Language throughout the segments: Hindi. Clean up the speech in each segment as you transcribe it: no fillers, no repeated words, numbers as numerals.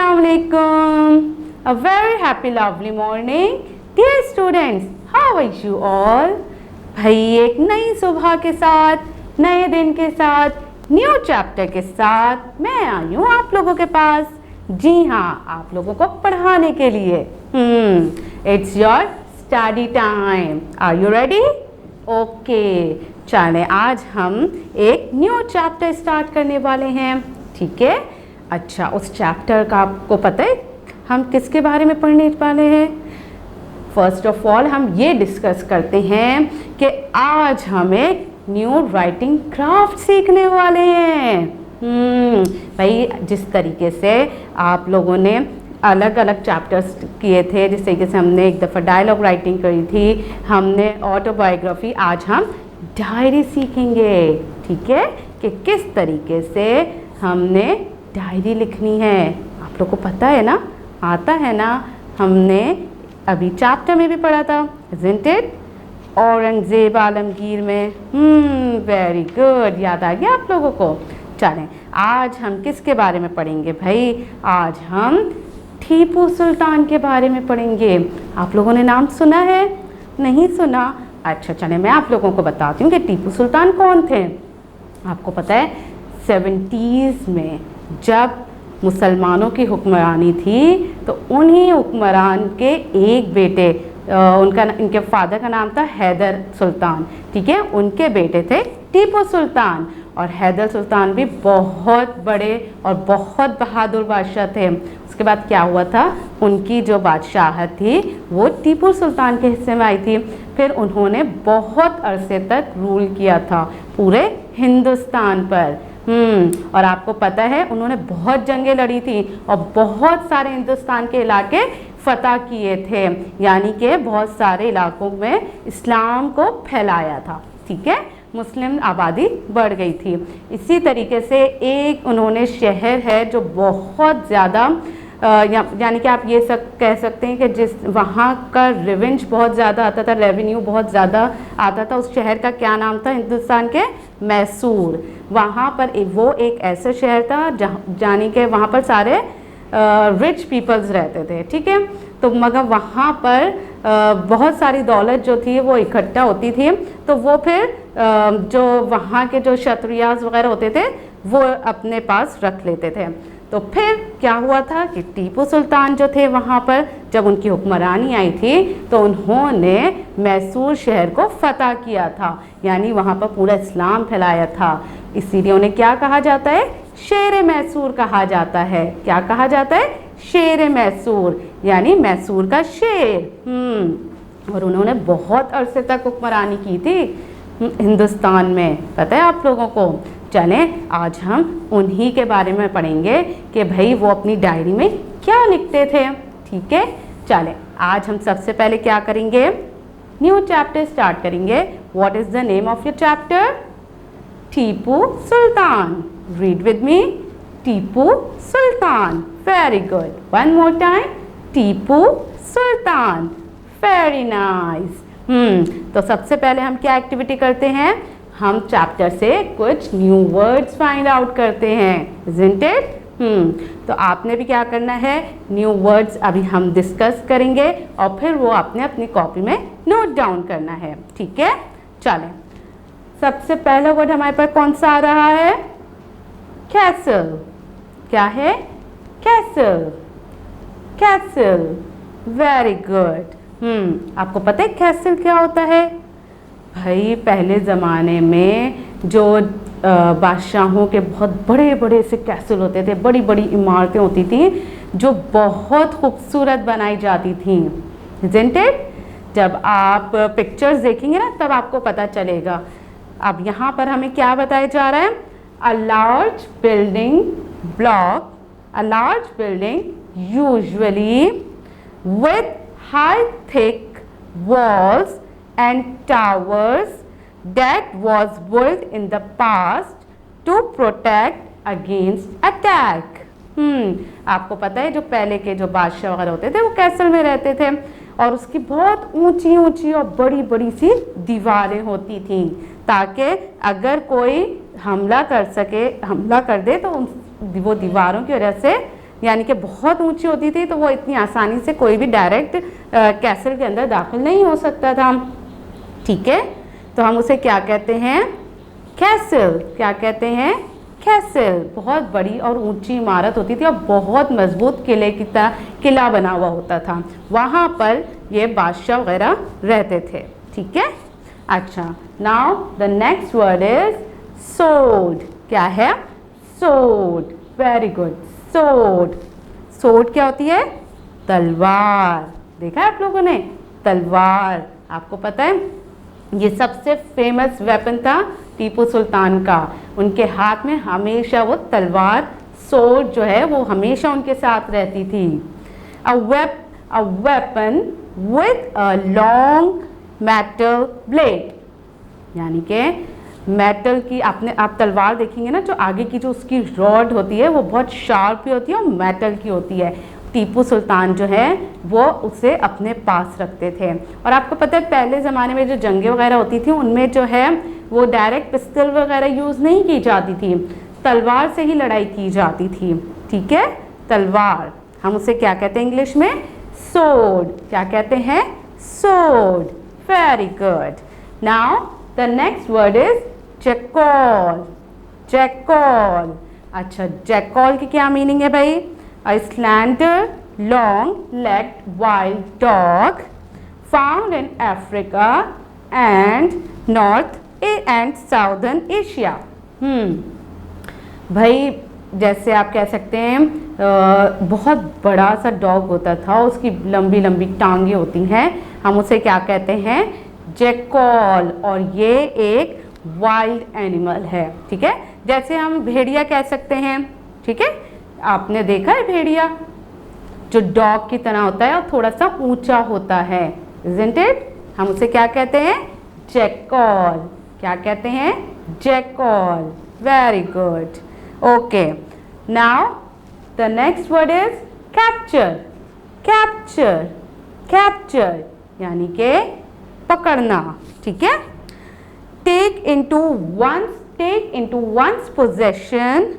Assalamu alaikum. A very happy lovely morning. Dear students, how are you all? भाई एक नई सुबह के साथ, नए दिन के साथ, न्यू चैप्टर के साथ मैं आई हूँ आप लोगों के पास। जी हाँ, आप लोगों को पढ़ाने के लिए। It's your study time. Are you ready? Okay, चलें आज हम एक न्यू चैप्टर स्टार्ट करने वाले हैं। ठीक है, अच्छा उस चैप्टर का आपको पता है हम किसके बारे में पढ़ने वाले हैं? फर्स्ट ऑफ ऑल हम ये डिस्कस करते हैं कि आज हम एक न्यू राइटिंग क्राफ्ट सीखने वाले हैं। भाई जिस तरीके से आप लोगों ने अलग अलग चैप्टर्स किए थे, जिस तरीके से हमने एक दफ़ा डायलॉग राइटिंग करी थी, हमने ऑटोबायोग्राफी, आज हम डायरी सीखेंगे। ठीक है, कि किस तरीके से हमने डायरी लिखनी है। आप लोग को पता है ना, आता है ना, हमने अभी चैप्टर में भी पढ़ा था, isn't it? औरंगज़ेब आलमगीर में। वेरी गुड, याद आ गया आप लोगों को। चलें आज हम किसके बारे में पढ़ेंगे भाई? आज हम टीपू सुल्तान के बारे में पढ़ेंगे। आप लोगों ने नाम सुना है? नहीं सुना? अच्छा चलें मैं आप लोगों को बताती हूँ कि टीपू सुल्तान कौन थे। आपको पता है 70s में जब मुसलमानों की हुक्मरानी थी तो उन्हीं हुक्मरान के एक बेटे, इनके फादर का नाम था हैदर सुल्तान। ठीक है, उनके बेटे थे टीपू सुल्तान। और हैदर सुल्तान भी बहुत बड़े और बहुत बहादुर बादशाह थे। उसके बाद क्या हुआ था, उनकी जो बादशाहत थी वो टीपू सुल्तान के हिस्से में आई थी। फिर उन्होंने बहुत अरसे तक रूल किया था पूरे हिंदुस्तान पर। और आपको पता है उन्होंने बहुत जंगें लड़ी थी और बहुत सारे हिंदुस्तान के इलाके फतह किए थे, यानी कि बहुत सारे इलाकों में इस्लाम को फैलाया था। ठीक है, मुस्लिम आबादी बढ़ गई थी। इसी तरीके से एक उन्होंने शहर है जो बहुत ज़्यादा यानी कि आप ये कह सकते हैं कि जिस वहाँ का रिवेंज बहुत ज़्यादा आता था, रेवेन्यू बहुत ज़्यादा आता था। उस शहर का क्या नाम था हिंदुस्तान के? मैसूर। वहाँ पर वो एक ऐसा शहर था यानी कि वहाँ पर सारे रिच पीपल्स रहते थे। ठीक है, तो मगर वहाँ पर बहुत सारी दौलत जो थी वो इकट्ठा होती थी, तो वो फिर जो वहाँ के जो क्षत्रियास वगैरह होते थे वो अपने पास रख लेते थे। तो फिर क्या हुआ था कि टीपू सुल्तान जो थे वहाँ पर जब उनकी हुक्मरानी आई थी तो उन्होंने मैसूर शहर को फतह किया था, यानी वहाँ पर पूरा इस्लाम फैलाया था। इसीलिए उन्हें क्या कहा जाता है? शेर मैसूर कहा जाता है। क्या कहा जाता है? शेर मैसूर, यानी मैसूर का शेर। और उन्होंने बहुत अरसे तक हुक्मरानी की थी हिंदुस्तान में, पता है आप लोगों को। चलें आज हम उन्हीं के बारे में पढ़ेंगे कि भाई वो अपनी डायरी में क्या लिखते थे। ठीक है, चलें आज हम सबसे पहले क्या करेंगे, न्यू चैप्टर स्टार्ट करेंगे। What is the name of your chapter? Tipu Sultan. Read with me, Tipu Sultan. Very good, one more time, Tipu Sultan. Very nice. तो सबसे पहले हम क्या एक्टिविटी करते हैं? हम चैप्टर से कुछ न्यू वर्ड्स फाइंड आउट करते हैं, isn't it? तो आपने भी क्या करना है, न्यू वर्ड्स अभी हम डिस्कस करेंगे और फिर वो आपने अपनी कॉपी में नोट डाउन करना है। ठीक है, चलें सबसे पहला वर्ड हमारे पास कौन सा आ रहा है? कैसल। क्या है? कैसल। कैसल। Very good. आपको पता है कैसल क्या होता है? भाई पहले ज़माने में जो बादशाहों के बहुत बड़े बड़े से कैसल होते थे, बड़ी बड़ी इमारतें होती थी जो बहुत खूबसूरत बनाई जाती थी, isn't it? जब आप पिक्चर्स देखेंगे ना तब आपको पता चलेगा। अब यहाँ पर हमें क्या बताया जा रहा है? A large building block, a large building usually with high thick walls and towers that was built in the past to protect against attack. आपको पता है जो पहले के जो बादशाह वगैरह होते थे वो कैसल में रहते थे और उसकी बहुत ऊंची ऊंची और बड़ी बड़ी सी दीवारें होती थी ताकि अगर कोई हमला कर दे तो वो दीवारों की वजह से यानी कि बहुत ऊंची होती थी, तो वो इतनी आसानी से कोई भी डायरेक्ट कैसल के अंदर दाखिल नहीं हो सकता था। ठीक है, तो हम उसे क्या कहते हैं? कैसल। क्या कहते हैं? कैसल। बहुत बड़ी और ऊंची इमारत होती थी और बहुत मजबूत किले की तरह किला बना हुआ होता था, वहाँ पर ये बादशाह वगैरह रहते थे। ठीक है, अच्छा, now the next word is सोड। क्या है? सोड। वेरी गुड, सोड। सोड क्या होती है? तलवार। देखा है आप लोगों ने? तलवार। आपको पता है ये सबसे फेमस वेपन था टीपू सुल्तान का। उनके हाथ में हमेशा वो तलवार, सोड जो है वो हमेशा उनके साथ रहती थी। A weapon with a long metal blade, यानी कि मेटल की आप तलवार देखेंगे ना, जो आगे की जो उसकी रॉड होती है वो बहुत शार्प भी होती है और मेटल की होती है। टीपू सुल्तान जो है वो उसे अपने पास रखते थे। और आपको पता है पहले ज़माने में जो जंगें वगैरह होती थी उनमें जो है वो डायरेक्ट पिस्तल वगैरह यूज़ नहीं की जाती थी, तलवार से ही लड़ाई की जाती थी। ठीक है, तलवार। हम उसे क्या कहते हैं इंग्लिश में? सोड। क्या कहते हैं? सोड। Very good. Now the next word is jackal. Jackal. अच्छा, जैकॉल की क्या मीनिंग है भाई? A slender, long-legged wild dog found in Africa and North and Southern Asia. भाई जैसे आप कह सकते हैं बहुत बड़ा सा डॉग होता था, उसकी लंबी लंबी टांगे होती हैं, हम उसे क्या कहते हैं? जैकॉल। और ये एक वाइल्ड एनिमल है। ठीक है, जैसे हम भेड़िया कह सकते हैं। ठीक है, आपने देखा है भेड़िया जो डॉग की तरह होता है और थोड़ा सा ऊंचा होता है, isn't it? हम उसे क्या कहते हैं? जैकॉल। क्या कहते हैं? Jackal. Very good. Okay, now the next word is capture. Capture. Capture यानी कि पकड़ना। ठीक है, टेक इनटू वंस पोजेशन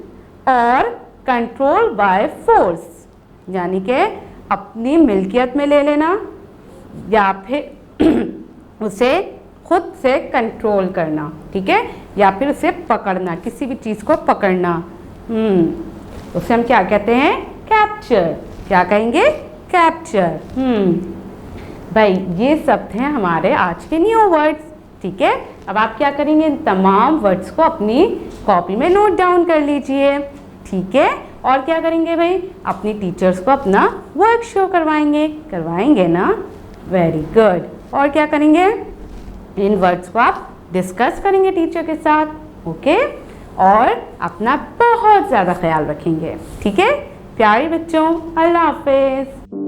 और कंट्रोल बाय फोर्स, यानी कि अपनी मिल्कियत में ले लेना या फिर उसे खुद से कंट्रोल करना। ठीक है, या फिर उसे पकड़ना, किसी भी चीज़ को पकड़ना। उसे हम क्या कहते हैं? कैप्चर। क्या कहेंगे? कैप्चर। भाई ये सब थे हमारे आज के न्यू वर्ड्स। ठीक है, अब आप क्या करेंगे? इन तमाम वर्ड्स को अपनी कॉपी में नोट डाउन कर लीजिए। ठीक है, और क्या करेंगे भाई? अपनी टीचर्स को अपना वर्क शो करवाएंगे ना? Very good. और क्या करेंगे? इन वर्ड्स को आप डिस्कस करेंगे टीचर के साथ। ओके, और अपना बहुत ज़्यादा ख्याल रखेंगे। ठीक है प्यारे बच्चों, अल्लाह हाफिज़।